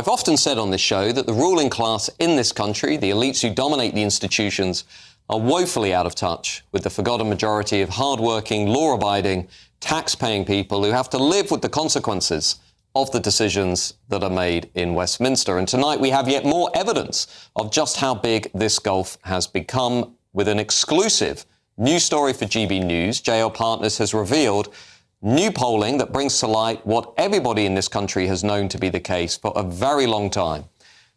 I've often said on this show that the ruling class in this country, the elites who dominate the institutions, are woefully out of touch with the forgotten majority of hard-working, law-abiding, tax-paying people who have to live with the consequences of the decisions that are made in Westminster. And tonight we have yet more evidence of just how big this gulf has become. With an exclusive new story for GB News, JL Partners has revealed new polling that brings to light what everybody in this country has known to be the case for a very long time.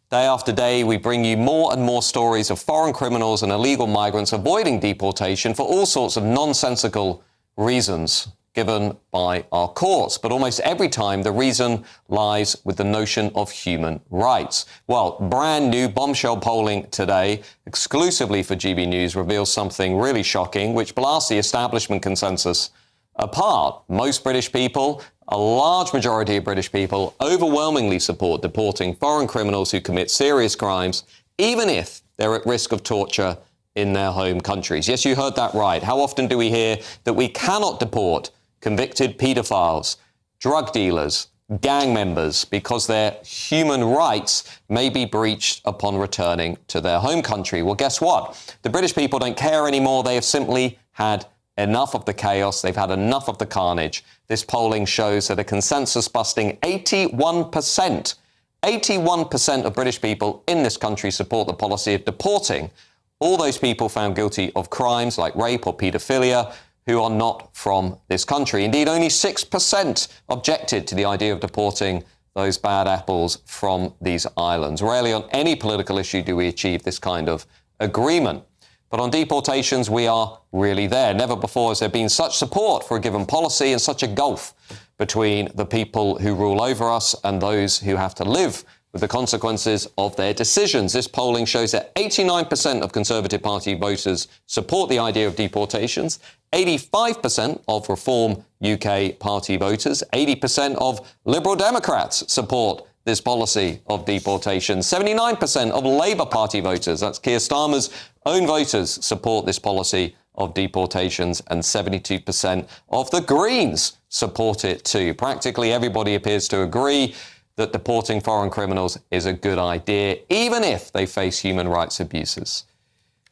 Day after day, we bring you more and more stories of foreign criminals and illegal migrants avoiding deportation for all sorts of nonsensical reasons given by our courts. But almost every time, the reason lies with the notion of human rights. Well, brand new bombshell polling today, exclusively for GB News, reveals something really shocking, which blasts the establishment consensus apart. Most British people, a large majority of British people, overwhelmingly support deporting foreign criminals who commit serious crimes, even if they're at risk of torture in their home countries. Yes, you heard that right. How often do we hear that we cannot deport convicted paedophiles, drug dealers, gang members, because their human rights may be breached upon returning to their home country? Well, guess what? The British people don't care anymore. They have simply had enough of the chaos. They've had enough of the carnage. This polling shows that a consensus-busting 81% of British people in this country support the policy of deporting all those people found guilty of crimes like rape or paedophilia who are not from this country. Indeed, only 6% objected to the idea of deporting those bad apples from these islands. Rarely on any political issue do we achieve this kind of agreement. But on deportations, we are really there. Never before has there been such support for a given policy and such a gulf between the people who rule over us and those who have to live with the consequences of their decisions. This polling shows that 89% of Conservative Party voters support the idea of deportations, 85% of Reform UK Party voters, 80% of Liberal Democrats support this policy of deportation. 79% of Labour Party voters, that's Keir Starmer's own voters, support this policy of deportations, and 72% of the Greens support it too. Practically everybody appears to agree that deporting foreign criminals is a good idea, even if they face human rights abuses.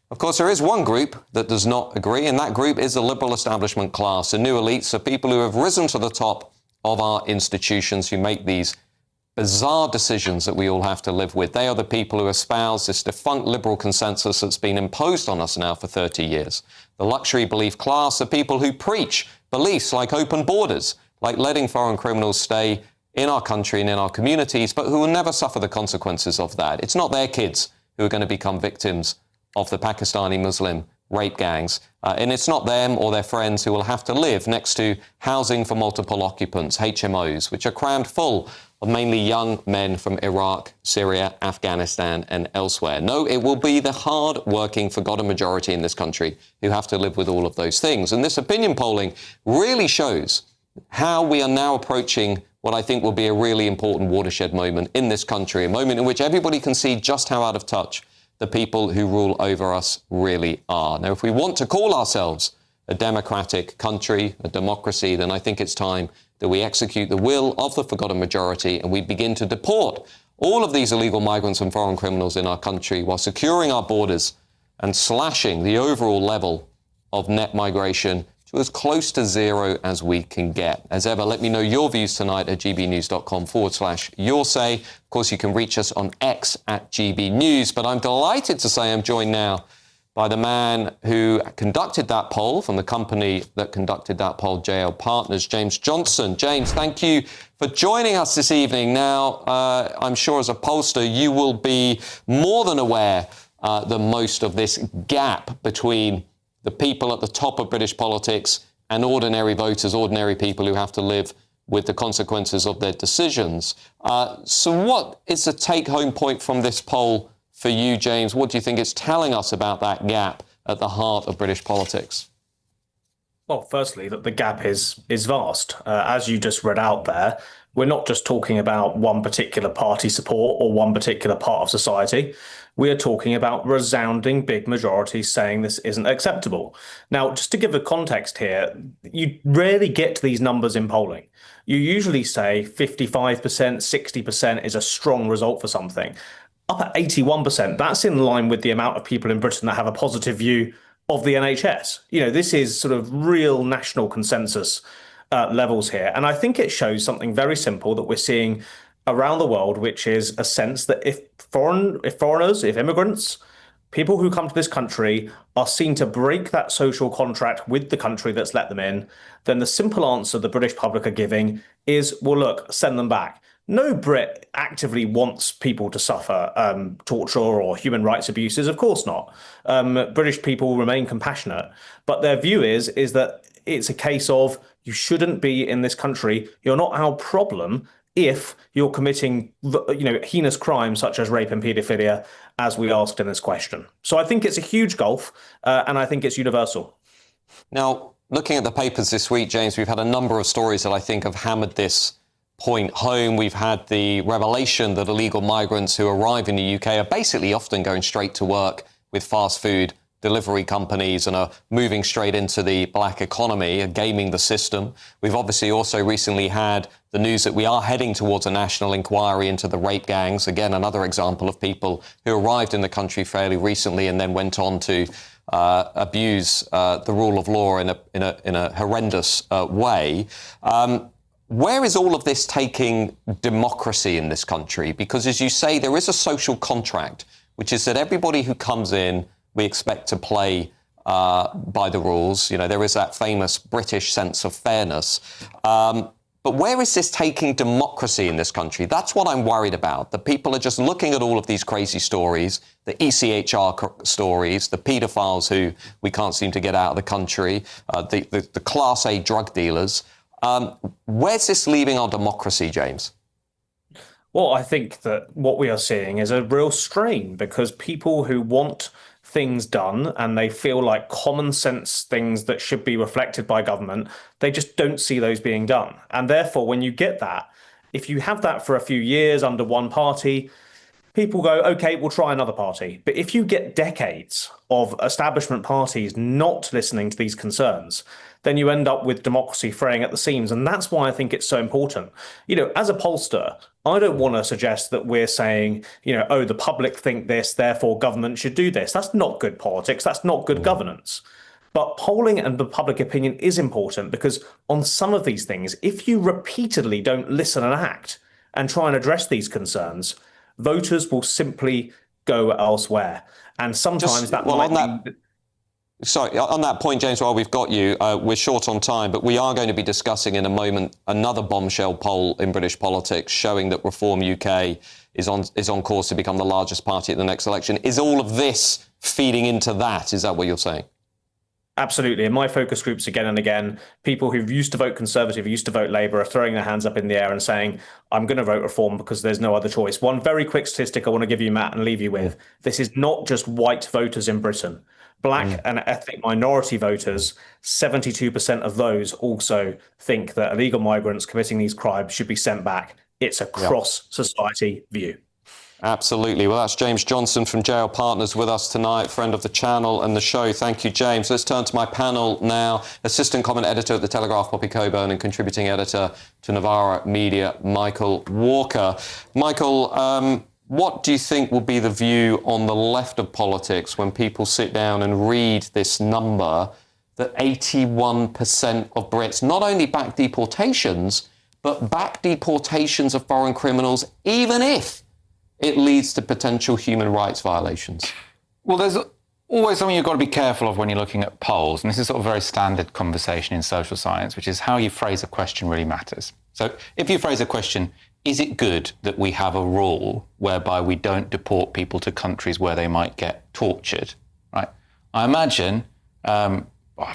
Of course, there is one group that does not agree, and that group is the liberal establishment class. The new elites are people who have risen to the top of our institutions, who make these bizarre decisions that we all have to live with. They are the people who espouse this defunct liberal consensus that's been imposed on us now for 30 years. The luxury belief class are people who preach beliefs like open borders, like letting foreign criminals stay in our country and in our communities, but who will never suffer the consequences of that. It's not their kids who are going to become victims of the Pakistani Muslim rape gangs, and it's not them or their friends who will have to live next to housing for multiple occupants, HMOs, which are crammed full of mainly young men from Iraq, Syria, Afghanistan and elsewhere. No, it will be the hard-working, forgotten majority in this country who have to live with all of those things. And this opinion polling really shows how we are now approaching what I think will be a really important watershed moment in this country, a moment in which everybody can see just how out of touch the people who rule over us really are. Now, if we want to call ourselves a democratic country, a democracy, then I think it's time that we execute the will of the forgotten majority and we begin to deport all of these illegal migrants and foreign criminals in our country while securing our borders and slashing the overall level of net migration to as close to zero as we can get. As ever, let me know your views tonight at gbnews.com/yoursay. Of course, you can reach us on X at GBNews, but I'm delighted to say I'm joined now by the man who conducted that poll, from the company that conducted that poll, JL Partners, James Johnson. James, thank you for joining us this evening. Now, I'm sure as a pollster, you will be more than aware than most of this gap between the people at the top of British politics and ordinary voters, ordinary people who have to live with the consequences of their decisions. So what is the take-home point from this poll for you, James? What do you think it's telling us about that gap at the heart of British politics? Well, firstly, that the gap is vast. As you just read out there, we're not just talking about one particular party support or one particular part of society. We are talking about resounding big majorities saying this isn't acceptable. Now, just to give a context here, you rarely get these numbers in polling. You usually say 55%, 60% is a strong result for something. Up at 81%, that's in line with the amount of people in Britain that have a positive view of the NHS. This is sort of real national consensus levels here. And I think it shows something very simple that we're seeing around the world, which is a sense that if foreigners, if immigrants, people who come to this country are seen to break that social contract with the country that's let them in, then the simple answer the British public are giving is, well, look, send them back. No Brit actively wants people to suffer torture or human rights abuses. Of course not. British people remain compassionate, but their view is that it's a case of you shouldn't be in this country. You're not our problem if you're committing, heinous crimes such as rape and paedophilia, as we asked in this question. So I think it's a huge gulf, and I think it's universal. Now, looking at the papers this week, James, we've had a number of stories that I think have hammered this point home. We've had the revelation that illegal migrants who arrive in the UK are basically often going straight to work with fast food delivery companies and are moving straight into the black economy and gaming the system. We've obviously also recently had the news that we are heading towards a national inquiry into the rape gangs. Again, another example of people who arrived in the country fairly recently and then went on to abuse the rule of law in a horrendous way. Where is all of this taking democracy in this country? Because, as you say, there is a social contract, which is that everybody who comes in, we expect to play by the rules. There is that famous British sense of fairness. But where is this taking democracy in this country? That's what I'm worried about. The people are just looking at all of these crazy stories, the ECHR stories, the paedophiles who we can't seem to get out of the country, the Class A drug dealers. Where's this leaving our democracy, James? Well, I think that what we are seeing is a real strain because people who want things done and they feel like common sense things that should be reflected by government, they just don't see those being done. And therefore, when you get that, if you have that for a few years under one party, people go, OK, we'll try another party. But if you get decades of establishment parties not listening to these concerns, then you end up with democracy fraying at the seams. And that's why I think it's so important. As a pollster, I don't want to suggest that we're saying, oh, the public think this, therefore government should do this. That's not good politics. That's not good governance. But polling and the public opinion is important because on some of these things, if you repeatedly don't listen and act and try and address these concerns, voters will simply go elsewhere. And sometimes Sorry, on that point, James, while we've got you, we're short on time, but we are going to be discussing in a moment another bombshell poll in British politics showing that Reform UK is on course to become the largest party at the next election. Is all of this feeding into that? Is that what you're saying? Absolutely. In my focus groups again and again, people who used to vote Conservative, used to vote Labour are throwing their hands up in the air and saying, I'm going to vote Reform because there's no other choice. One very quick statistic I want to give you, Matt, and leave you with. This is not just white voters in Britain. Black and ethnic minority voters, 72% of those also think that illegal migrants committing these crimes should be sent back. It's a cross-society view. Absolutely. Well, that's James Johnson from JL Partners with us tonight, friend of the channel and the show. Thank you, James. Let's turn to my panel now. Assistant comment editor at The Telegraph, Poppy Coburn, and contributing editor to Novara Media, Michael Walker. Michael, what do you think will be the view on the left of politics when people sit down and read this number that 81% of Brits not only back deportations, but back deportations of foreign criminals, even if it leads to potential human rights violations? Well, there's always something you've got to be careful of when you're looking at polls, and this is sort of a very standard conversation in social science, which is how you phrase a question really matters. So if you phrase a question, is it good that we have a rule whereby we don't deport people to countries where they might get tortured, right? I imagine, I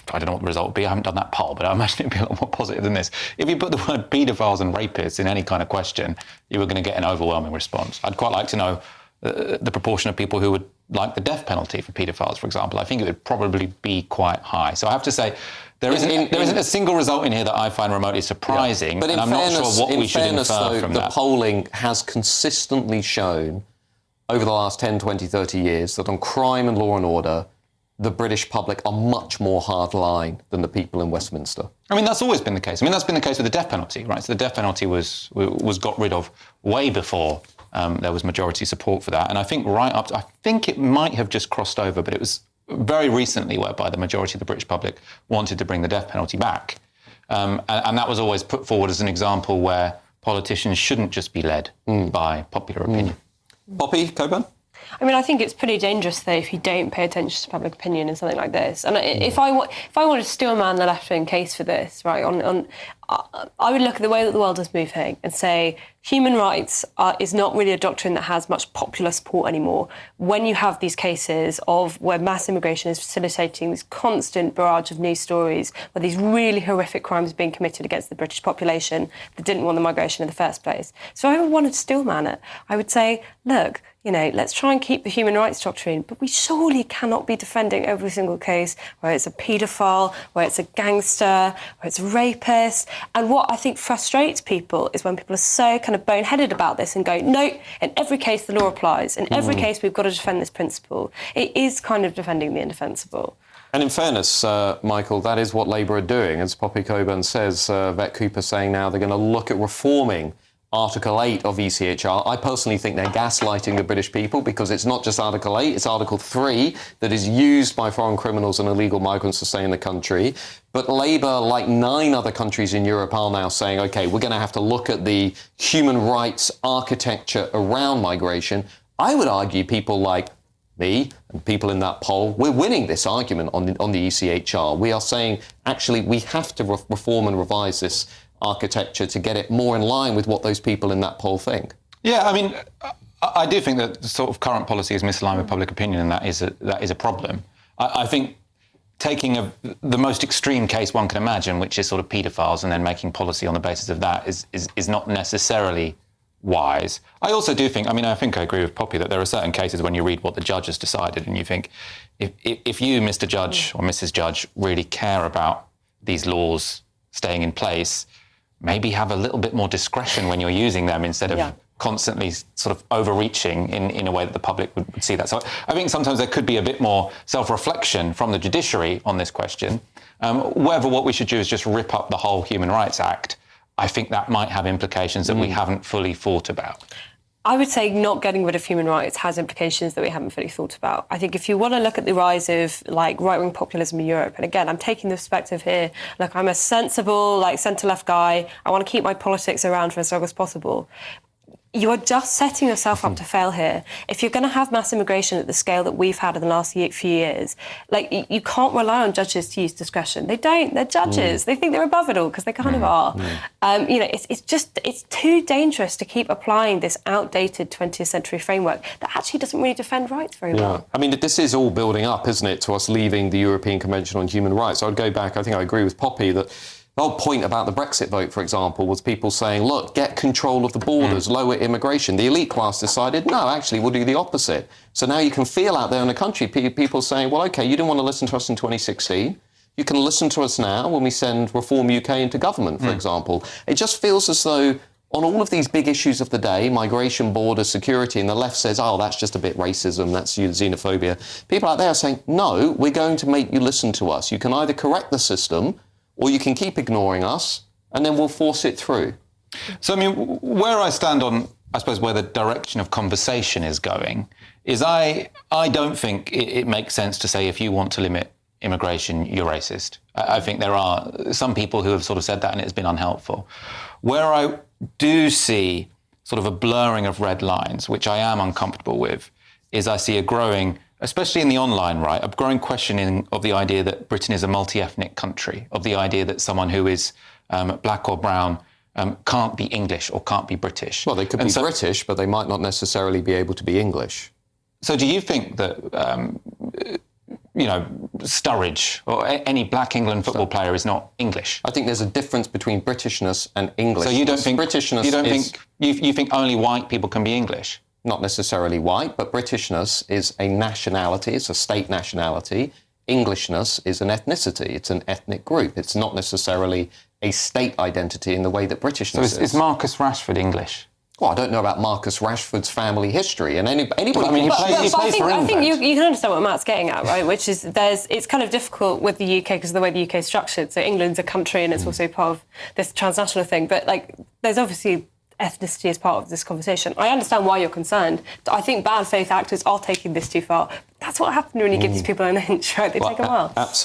don't know what the result would be, I haven't done that poll, but I imagine it'd be a lot more positive than this. If you put the word paedophiles and rapists in any kind of question, you were going to get an overwhelming response. I'd quite like to know the proportion of people who would like the death penalty for paedophiles, for example. I think it would probably be quite high. So I have to say, there isn't a single result in here that I find remotely surprising, but and I'm not sure what we should infer from the that. polling has consistently shown over the last 10, 20, 30 years that on crime and law and order, the British public are much more hardline than the people in Westminster. I mean, that's always been the case. I mean, that's been the case with the death penalty, right? So the death penalty was got rid of way before there was majority support for that. And I think I think it might have just crossed over, but it was very recently whereby the majority of the British public wanted to bring the death penalty back. And that was always put forward as an example where politicians shouldn't just be led by popular opinion. Poppy Coburn? I mean, I think it's pretty dangerous, though, if you don't pay attention to public opinion in something like this. And if I wanted to steel man the left-wing case for this, right, I would look at the way that the world is moving and say human rights is not really a doctrine that has much popular support anymore. When you have these cases of where mass immigration is facilitating this constant barrage of news stories, where these really horrific crimes are being committed against the British population that didn't want the migration in the first place. So if I wanted to steel man it, I would say, look, let's try and keep the human rights doctrine, but we surely cannot be defending every single case where it's a paedophile, where it's a gangster, where it's a rapist. And what I think frustrates people is when people are so kind of boneheaded about this and go, no, in every case the law applies. In every case we've got to defend this principle. It is kind of defending the indefensible. And in fairness, Michael, that is what Labour are doing. As Poppy Coburn says, Vet Cooper saying now they're going to look at reforming Article 8 of ECHR. I personally think they're gaslighting the British people because it's not just Article 8, it's Article 3 that is used by foreign criminals and illegal migrants to stay in the country. But Labour, like 9 other countries in Europe, are now saying, OK, we're going to have to look at the human rights architecture around migration. I would argue people like me and people in that poll, we're winning this argument on the ECHR. We are saying, actually, we have to reform and revise this architecture to get it more in line with what those people in that poll think. Yeah, I mean, I do think that the sort of current policy is misaligned with public opinion, and that is a problem. I think taking the most extreme case one can imagine, which is sort of paedophiles, and then making policy on the basis of that is not necessarily wise. I also do think, I think I agree with Poppy that there are certain cases when you read what the judge has decided and you think, if you, Mr. Judge or Mrs. Judge, really care about these laws staying in place, maybe have a little bit more discretion when you're using them instead of constantly sort of overreaching in a way that the public would see that. So I think sometimes there could be a bit more self-reflection from the judiciary on this question. Whether what we should do is just rip up the whole Human Rights Act, I think that might have implications that we haven't fully thought about. I would say not getting rid of human rights has implications that we haven't fully thought about. I think if you want to look at the rise of right-wing populism in Europe, and again, I'm taking the perspective here, look, I'm a sensible centre-left guy. I want to keep my politics around for as long as possible. You are just setting yourself up to fail here. If you're going to have mass immigration at the scale that we've had in the last few years, you can't rely on judges to use discretion. They don't. They're judges. They think they're above it all because they kind of are. It's too dangerous to keep applying this outdated 20th century framework that actually doesn't really defend rights very well. I mean, this is all building up, isn't it, to us leaving the European Convention on Human Rights. I would go back, I think I agree with Poppy that the whole point about the Brexit vote, for example, was people saying, look, get control of the borders, lower immigration. The elite class decided, no, actually, we'll do the opposite. So now you can feel out there in the country people saying, well, OK, you didn't want to listen to us in 2016. You can listen to us now when we send Reform UK into government, for example. It just feels as though on all of these big issues of the day, migration, border, security, and the left says, oh, that's just a bit racism, that's xenophobia. People out there are saying, no, we're going to make you listen to us. You can either correct the system or you can keep ignoring us, and then we'll force it through. So, I mean, where I stand on, I suppose, where the direction of conversation is going, is I don't think it makes sense to say if you want to limit immigration, you're racist. I think there are some people who have sort of said that and it's been unhelpful. Where I do see sort of a blurring of red lines, which I am uncomfortable with, is I see a growing, especially in the online right, a growing questioning of the idea that Britain is a multi-ethnic country, of the idea that someone who is black or brown can't be English or can't be British. Well, they could be British, but they might not necessarily be able to be English. So do you think that, Sturridge or any black England football player is not English? I think there's a difference between Britishness and English. So you don't think Britishness you think only white people can be English? Not necessarily white, but Britishness is a nationality, it's a state nationality. Englishness is an ethnicity. It's an ethnic group. It's not necessarily a state identity in the way that Britishness So is Marcus Rashford English? Well, I don't know about Marcus Rashford's family history, and anybody. I mean, he plays for I England. think you can understand what Matt's getting at, right? Which is it's kind of difficult with the UK because of the way the UK is structured. So England's a country, and it's also part of this transnational thing. But like, there's obviously ethnicity as part of this conversation. I understand why you're concerned. I think bad faith actors are taking this too far. That's what happens when you give these people an inch, right? They take a while. Absolutely.